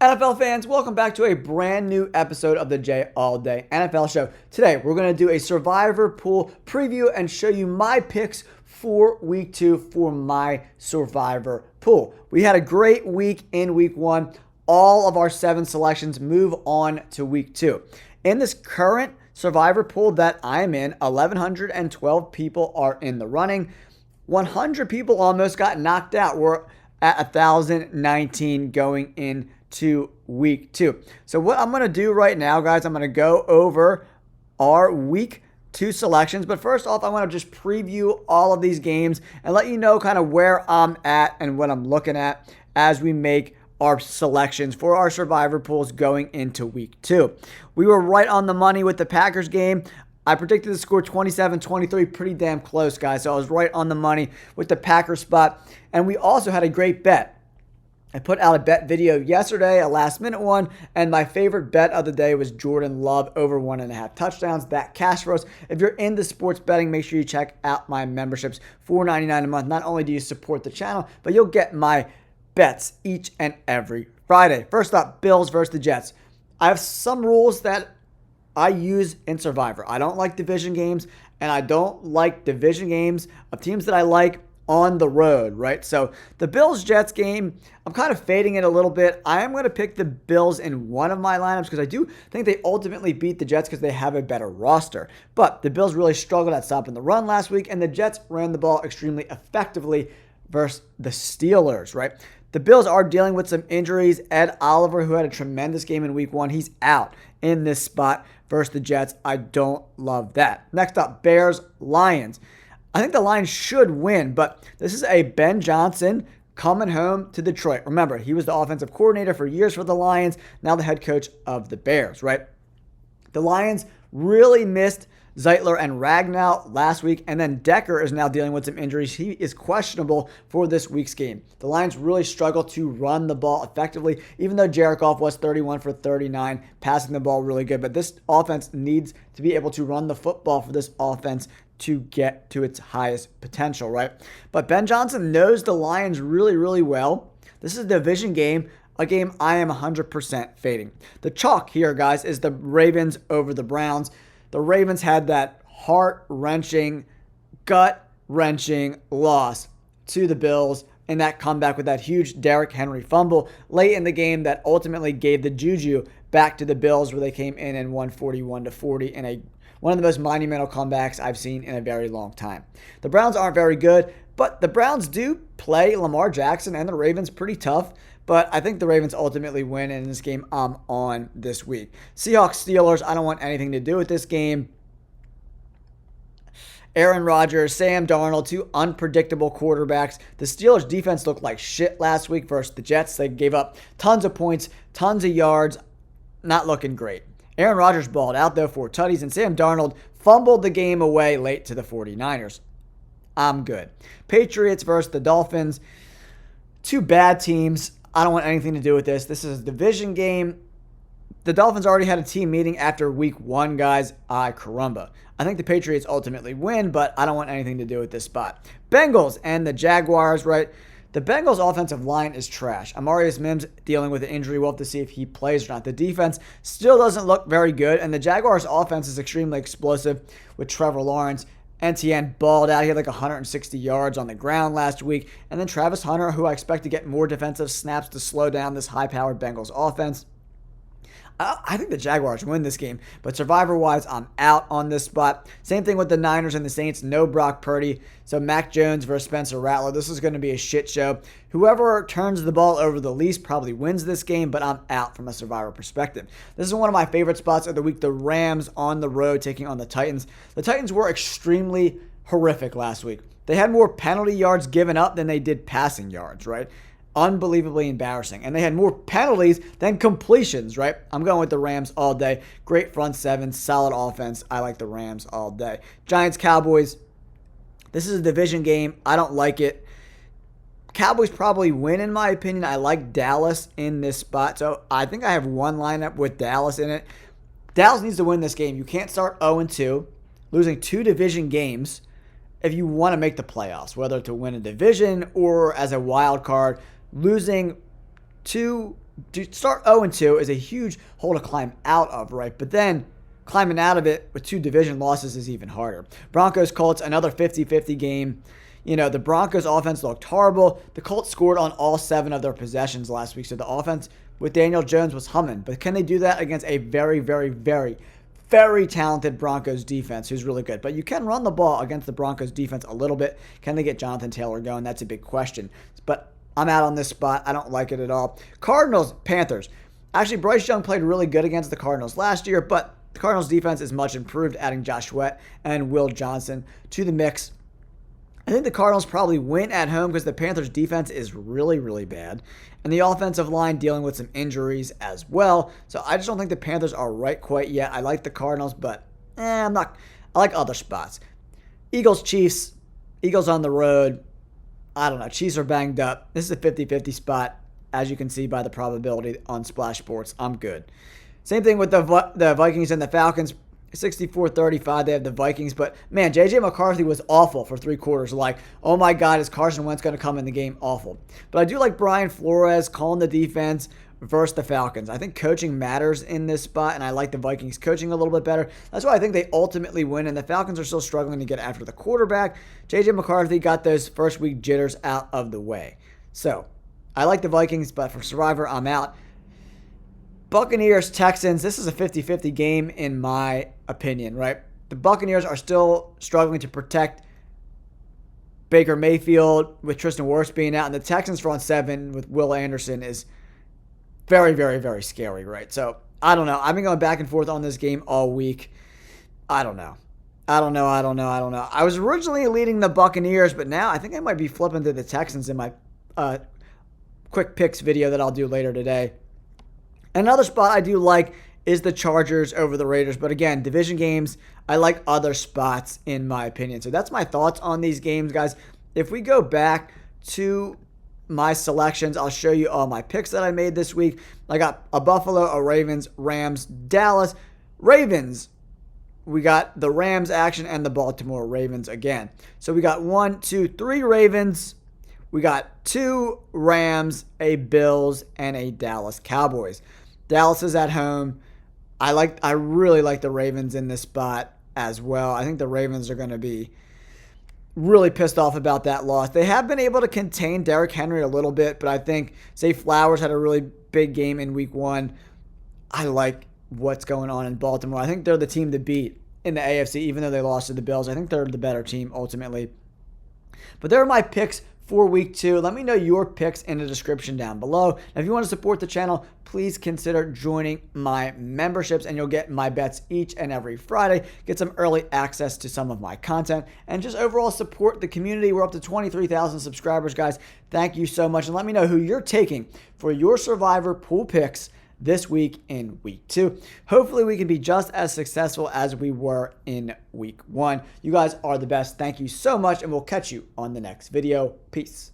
NFL fans, welcome back to a brand new episode of the J All Day NFL Show. Today, we're going to do a Survivor Pool preview and show you my picks for Week 2 for my Survivor Pool. We had a great week in Week 1. All of our 7 selections move on to Week 2. In this current Survivor Pool that I'm in, 1,112 people are in the running. 100 people almost got knocked out. We're at 1,019 going into Week 2. So what I'm going to do right now, guys, I'm going to go over our Week 2 selections. But first off, I want to just preview all of these games and let you know kind of where I'm at and what I'm looking at as we make our selections for our Survivor Pools going into Week 2. We were right on the money with the Packers game. I predicted the score 27-23, pretty damn close, guys. So I was right on the money with the Packers spot. And we also had a great bet. I put out a bet video yesterday, a last-minute one, and my favorite bet of the day was Jordan Love over 1.5 touchdowns. That cash for us. If you're into sports betting, make sure you check out my memberships. $4.99 a month. Not only do you support the channel, but you'll get my bets each and every Friday. First up, Bills versus the Jets. I have some rules that I use in Survivor. I don't like division games, and I don't like division games of teams that I like on the road, right? So the Bills-Jets game, I'm kind of fading it a little bit. I am going to pick the Bills in one of my lineups because I do think they ultimately beat the Jets because they have a better roster. But the Bills really struggled at stopping the run last week, and the Jets ran the ball extremely effectively versus the Steelers, right? The Bills are dealing with some injuries. Ed Oliver, who had a tremendous game in Week 1, he's out in this spot versus the Jets. I don't love that. Next up, Bears-Lions. I think the Lions should win, but this is a Ben Johnson coming home to Detroit. Remember, he was the offensive coordinator for years for the Lions, now the head coach of the Bears, right? The Lions really missed Zeitler and Ragnow last week, and then Decker is now dealing with some injuries. He is questionable for this week's game. The Lions really struggle to run the ball effectively, even though Jared Goff was 31 for 39, passing the ball really good. But this offense needs to be able to run the football for this offense to get to its highest potential, right? But Ben Johnson knows the Lions really, really well. This is a division game, a game I am 100% fading. The chalk here, guys, is the Ravens over the Browns. The Ravens had that heart-wrenching, gut-wrenching loss to the Bills in that comeback with that huge Derrick Henry fumble late in the game that ultimately gave the juju back to the Bills, where they came in and won 41-40 in one of the most monumental comebacks I've seen in a very long time. The Browns aren't very good, but the Browns do play Lamar Jackson and the Ravens pretty tough. But I think the Ravens ultimately win, and in this game I'm on this week. Seahawks-Steelers, I don't want anything to do with this game. Aaron Rodgers, Sam Darnold, two unpredictable quarterbacks. The Steelers' defense looked like shit last week versus the Jets. They gave up tons of points, tons of yards. Not looking great. Aaron Rodgers balled out, though, 4 tutties, and Sam Darnold fumbled the game away late to the 49ers. I'm good. Patriots versus the Dolphins. Two bad teams. I don't want anything to do with this. This is a division game. The Dolphins already had a team meeting after Week 1, guys. Caramba. I think the Patriots ultimately win, but I don't want anything to do with this spot. Bengals and the Jaguars, right? The Bengals' offensive line is trash. Amarius Mims dealing with an injury. We'll have to see if he plays or not. The defense still doesn't look very good, and the Jaguars' offense is extremely explosive with Trevor Lawrence. NTN balled out. He had like 160 yards on the ground last week. And then Travis Hunter, who I expect to get more defensive snaps to slow down this high-powered Bengals offense. I think the Jaguars win this game, but Survivor-wise, I'm out on this spot. Same thing with the Niners and the Saints. No Brock Purdy. So Mac Jones versus Spencer Rattler. This is going to be a shit show. Whoever turns the ball over the least probably wins this game, but I'm out from a Survivor perspective. This is one of my favorite spots of the week. The Rams on the road taking on the Titans. The Titans were extremely horrific last week. They had more penalty yards given up than they did passing yards, right? Unbelievably embarrassing. And they had more penalties than completions, right? I'm going with the Rams all day. Great front seven, solid offense. I like the Rams all day. Giants-Cowboys. This is a division game. I don't like it. Cowboys probably win, in my opinion. I like Dallas in this spot. So I think I have one lineup with Dallas in it. Dallas needs to win this game. You can't start 0-2, losing 2 division games if you want to make the playoffs, whether to win a division or as a wild card. Losing 2 to start 0-2 is a huge hole to climb out of, right? But then climbing out of it with 2 division losses is even harder. Broncos Colts, another 50-50 game. You know, the Broncos offense looked horrible. The Colts scored on all 7 of their possessions last week. So the offense with Daniel Jones was humming. But can they do that against a very, very, very, very talented Broncos defense who's really good? But you can run the ball against the Broncos defense a little bit. Can they get Jonathan Taylor going? That's a big question. But I'm out on this spot. I don't like it at all. Cardinals, Panthers. Actually, Bryce Young played really good against the Cardinals last year, but the Cardinals defense is much improved, adding Josh Sweat and Will Johnson to the mix. I think the Cardinals probably win at home because the Panthers defense is really, really bad. And the offensive line dealing with some injuries as well. So I just don't think the Panthers are right quite yet. I like the Cardinals, but I'm not. I like other spots. Eagles, Chiefs. Eagles on the road. I don't know. Chiefs are banged up. This is a 50-50 spot, as you can see by the probability on Splash Sports. I'm good. Same thing with the Vikings and the Falcons. 64-35, they have the Vikings. But, man, J.J. McCarthy was awful for 3 quarters. Like, oh, my God, is Carson Wentz going to come in the game? Awful. But I do like Brian Flores calling the defense versus the Falcons. I think coaching matters in this spot, and I like the Vikings coaching a little bit better. That's why I think they ultimately win, and the Falcons are still struggling to get after the quarterback. J.J. McCarthy got those first week jitters out of the way. So, I like the Vikings, but for Survivor, I'm out. Buccaneers, Texans, this is a 50-50 game in my opinion, right? The Buccaneers are still struggling to protect Baker Mayfield with Tristan Wirfs being out, and the Texans front 7 with Will Anderson is very, very, very scary, right? So, I don't know. I've been going back and forth on this game all week. I don't know. I was originally leading the Buccaneers, but now I think I might be flipping to the Texans in my quick picks video that I'll do later today. Another spot I do like is the Chargers over the Raiders. But again, division games, I like other spots in my opinion. So that's my thoughts on these games, guys. If we go back to my selections, I'll show you all my picks that I made this week. I got a Buffalo, a Ravens, Rams, Dallas, Ravens. We got the Rams action and the Baltimore Ravens again. So we got 1, 2, 3 Ravens. We got 2 Rams, a Bills, and a Dallas Cowboys. Dallas is at home. I really like the Ravens in this spot as well. I think the Ravens are going to be really pissed off about that loss. They have been able to contain Derrick Henry a little bit, but I think Zay Flowers had a really big game in week 1. I like what's going on in Baltimore. I think they're the team to beat in the AFC, even though they lost to the Bills. I think they're the better team ultimately. But there are my picks for week 2. Let me know your picks in the description down below. Now, if you want to support the channel, please consider joining my memberships, and you'll get my bets each and every Friday, get some early access to some of my content, and just overall support the community. We're up to 23,000 subscribers, guys. Thank you so much, and let me know who you're taking for your Survivor pool picks this week in week 2. Hopefully we can be just as successful as we were in week 1. You guys are the best. Thank you so much, and we'll catch you on the next video. Peace.